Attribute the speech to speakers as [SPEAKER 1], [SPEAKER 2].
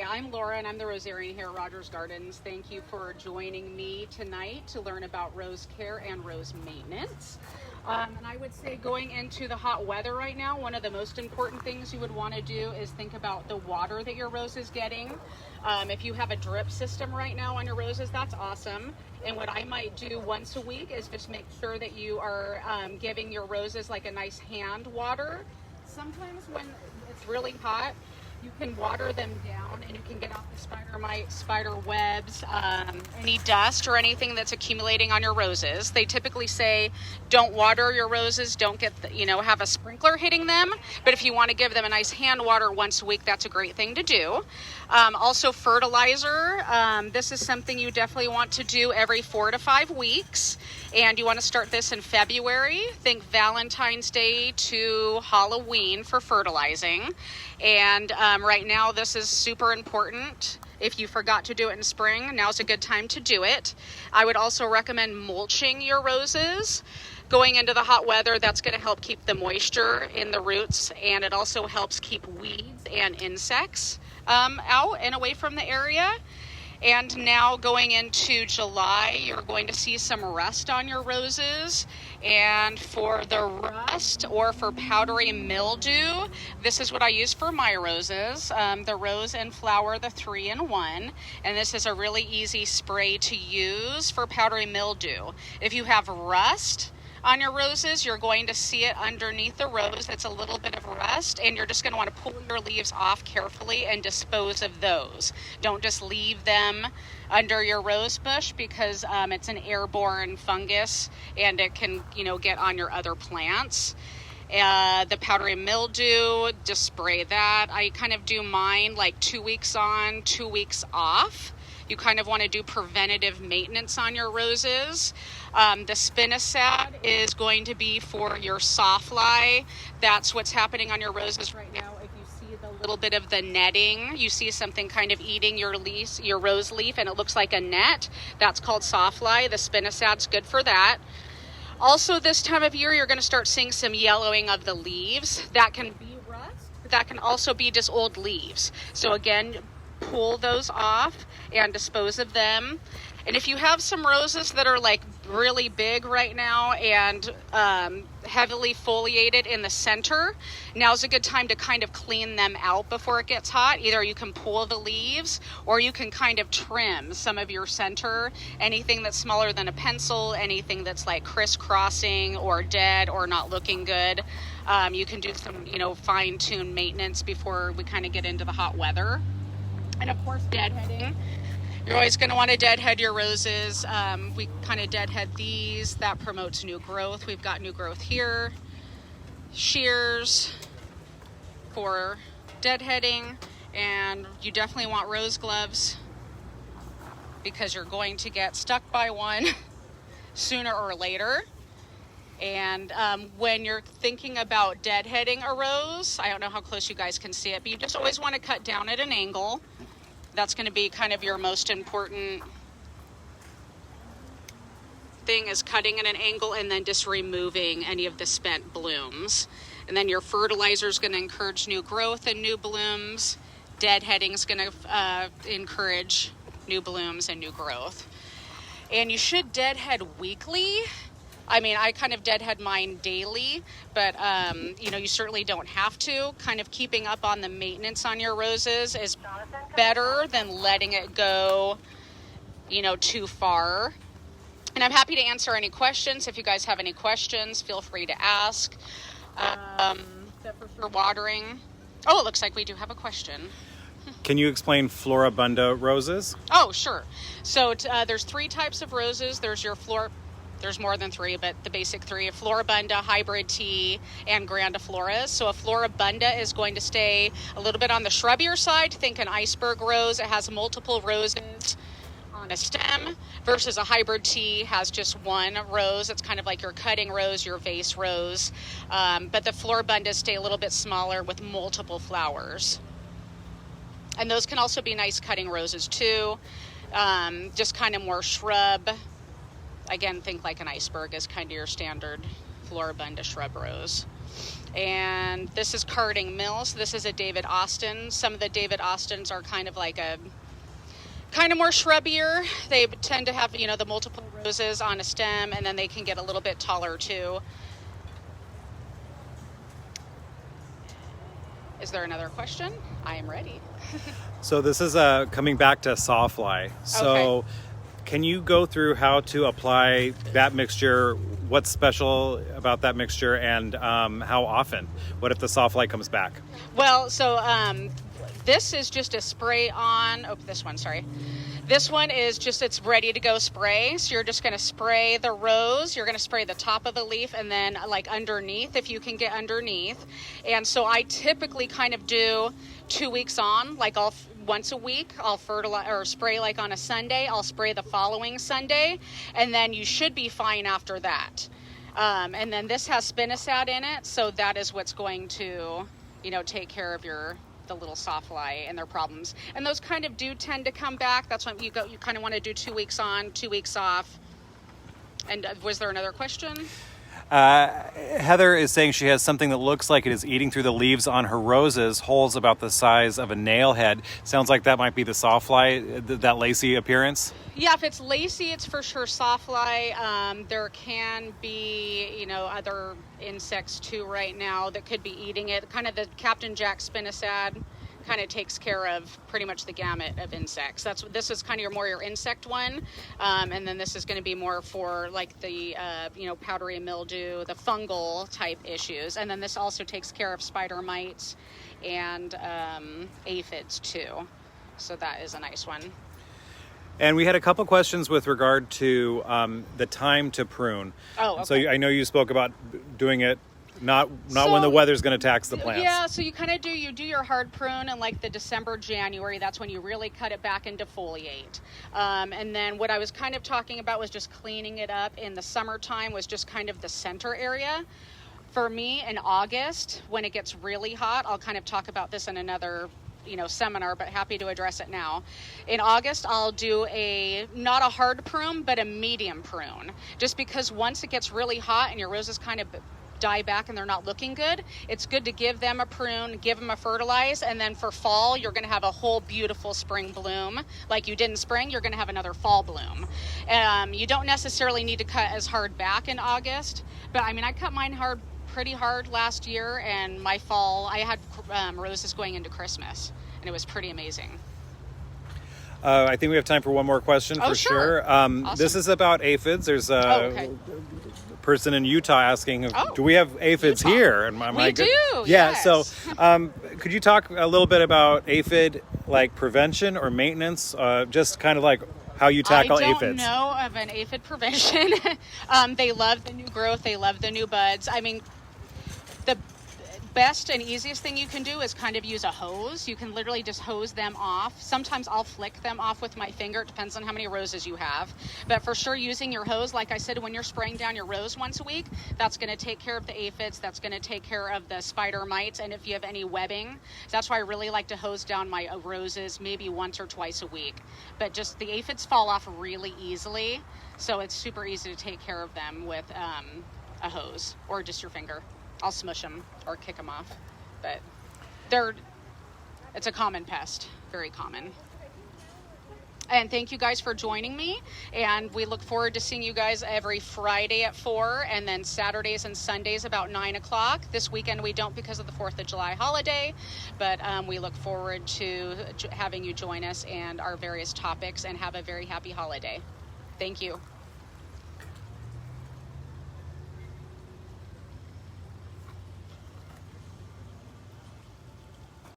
[SPEAKER 1] I'm Laura and I'm the rosarian here at Rogers Gardens. Thank you for joining me tonight to learn about rose care and rose maintenance. And I would say going into the hot weather right now, one of the most important things you would want to do is think about the water that your rose is getting. If you have a drip system right now on your roses, that's awesome. And what I might do once a week is just make sure that you are giving your roses like a nice hand water. Sometimes when it's really hot, you can water them down and you can get off the spider mites, spider webs, any dust or anything that's accumulating on your roses. They typically say don't water your roses, don't get, have a sprinkler hitting them. But if you want to give them a nice hand water once a week, that's a great thing to do. Also fertilizer. This is something you definitely want to do every 4 to 5 weeks. And you want to start this in February. Think Valentine's Day to Halloween for fertilizing. And right now this is super important. If you forgot to do it in spring, now's a good time to do it. I would also recommend mulching your roses. Going into the hot weather, that's going to help keep the moisture in the roots, and it also helps keep weeds and insects out and away from the area. And now going into July, you're going to see some rust on your roses. And for the rust or for powdery mildew, this is what I use for my roses. The Rose and Flower, the 3-in-1. And this is a really easy spray to use for powdery mildew. If you have rust on your roses, you're going to see it underneath the rose. It's a little bit of rust, and you're just going to want to pull your leaves off carefully and dispose of those. Don't just leave them under your rose bush because it's an airborne fungus and it can, get on your other plants. The powdery mildew, just spray that. I kind of do mine like 2 weeks on, 2 weeks off. You kind of want to do preventative maintenance on your roses. The spinosad is going to be for your sawfly. That's what's happening on your roses right now. If you see the little bit of the netting, you see something kind of eating your rose leaf, and it looks like a net. That's called sawfly. The spinosad's good for that. Also, this time of year, you're going to start seeing some yellowing of the leaves. That can be rust, but that can also be just old leaves. So again, pull those off and dispose of them. And if you have some roses that are like really big right now and heavily foliated in the center, now's a good time to kind of clean them out before it gets hot. Either you can pull the leaves or you can kind of trim some of your center. Anything that's smaller than a pencil, anything that's like crisscrossing or dead or not looking good. You can do some, fine-tune maintenance before we kind of get into the hot weather. And of course, deadheading. You're always going to want to deadhead your roses. We kind of deadhead these. That promotes new growth. We've got new growth here. Shears for deadheading. And you definitely want rose gloves because you're going to get stuck by one sooner or later. And when you're thinking about deadheading a rose, I don't know how close you guys can see it, but you just always want to cut down at an angle. That's going to be kind of your most important thing, is cutting at an angle and then just removing any of the spent blooms. And then your fertilizer is going to encourage new growth and new blooms. Deadheading is going to encourage new blooms and new growth. And you should deadhead weekly. I mean, I kind of deadhead mine daily, but, you certainly don't have to. Kind of keeping up on the maintenance on your roses is better than letting it go, too far. And I'm happy to answer any questions. If you guys have any questions, feel free to ask. But for sure, watering. Oh, it looks like we do have a question.
[SPEAKER 2] Can you explain Floribunda roses?
[SPEAKER 1] Oh, sure. So there's 3 types of roses. There's your There's more than 3, but the basic 3: Floribunda, Hybrid Tea, and Grandifloras. So a Floribunda is going to stay a little bit on the shrubbier side. Think an iceberg rose. It has multiple roses on a stem, versus a Hybrid Tea has just one rose. It's kind of like your cutting rose, your vase rose. But the Floribundas stay a little bit smaller with multiple flowers. And those can also be nice cutting roses too. Just kind of more shrub. Again, think like an iceberg is kind of your standard Floribunda shrub rose. And this is Carding Mills. This is a David Austin. Some of the David Austins are kind of more shrubbier. They tend to have, the multiple roses on a stem, and then they can get a little bit taller too. Is there another question? I am ready.
[SPEAKER 2] So this is coming back to Sawfly. So
[SPEAKER 1] Okay.
[SPEAKER 2] can you go through how to apply that mixture? What's special about that mixture, and how often? What if the Sawfly comes back?
[SPEAKER 1] Well, so this is just a spray on. Oh, this one, sorry. This one is just, it's ready to go spray. So you're just going to spray the rose. You're going to spray the top of the leaf and then like underneath, if you can get underneath. And so I typically kind of do 2 weeks on, like once a week. I'll fertilize or spray like on a Sunday. I'll spray the following Sunday. And then you should be fine after that. And then this has spinosad in it. So that is what's going to, take care of the little sawfly and their problems. And those kind of do tend to come back. That's when you kind of want to do 2 weeks on, 2 weeks off. And was there another question?
[SPEAKER 2] Heather is saying she has something that looks like it is eating through the leaves on her roses, holes about the size of a nail head. Sounds like that might be the sawfly, that lacy appearance.
[SPEAKER 1] Yeah, if it's lacy, it's for sure sawfly. There can be, other insects too right now that could be eating it. Kind of the Captain Jack spinosad kind of takes care of pretty much the gamut of insects. This is kind of your insect one, and then this is going to be more for like the powdery mildew, the fungal type issues, and then this also takes care of spider mites and aphids too. So that is a nice one.
[SPEAKER 2] And we had a couple questions with regard to the time to prune.
[SPEAKER 1] Oh, okay.
[SPEAKER 2] So I know you spoke about doing it not when the weather's going to tax the plants.
[SPEAKER 1] Yeah, so you kind of do your hard prune in like the December, January. That's when you really cut it back and defoliate. And then what I was kind of talking about was just cleaning it up in the summertime, was just kind of the center area. For me, in August, when it gets really hot, I'll kind of talk about this in another seminar, but happy to address it now. In August, I'll do not a hard prune, but a medium prune. Just because once it gets really hot and your roses kind of die back and they're not looking good, it's good to give them a prune, give them a fertilize, and then for fall, you're going to have a whole beautiful spring bloom. Like you did in spring, you're going to have another fall bloom. You don't necessarily need to cut as hard back in August, but I cut mine pretty hard last year, and my fall, I had roses going into Christmas, and it was pretty amazing.
[SPEAKER 2] I think we have time for one more question for sure.
[SPEAKER 1] Awesome.
[SPEAKER 2] This is about aphids. There's a person in Utah asking, do we have aphids
[SPEAKER 1] Utah.
[SPEAKER 2] Here? And
[SPEAKER 1] we do,
[SPEAKER 2] yeah.
[SPEAKER 1] yes.
[SPEAKER 2] So could you talk a little bit about aphid prevention or maintenance? Just kind of like how you tackle aphids.
[SPEAKER 1] I don't know of an aphid prevention. They love the new growth. They love the new buds. The best and easiest thing you can do is kind of use a hose. You can literally just hose them off. Sometimes I'll flick them off with my finger. It depends on how many roses you have. But for sure, using your hose, like I said, when you're spraying down your rose once a week, that's going to take care of the aphids. That's going to take care of the spider mites. And if you have any webbing, that's why I really like to hose down my roses maybe once or twice a week. But just the aphids fall off really easily. So it's super easy to take care of them with a hose or just your finger. I'll smush them or kick them off, but it's a common pest, very common. And thank you guys for joining me, and we look forward to seeing you guys every Friday at 4, and then Saturdays and Sundays about 9 o'clock. This weekend we don't because of the 4th of July holiday, but we look forward to having you join us and our various topics, and have a very happy holiday. Thank you.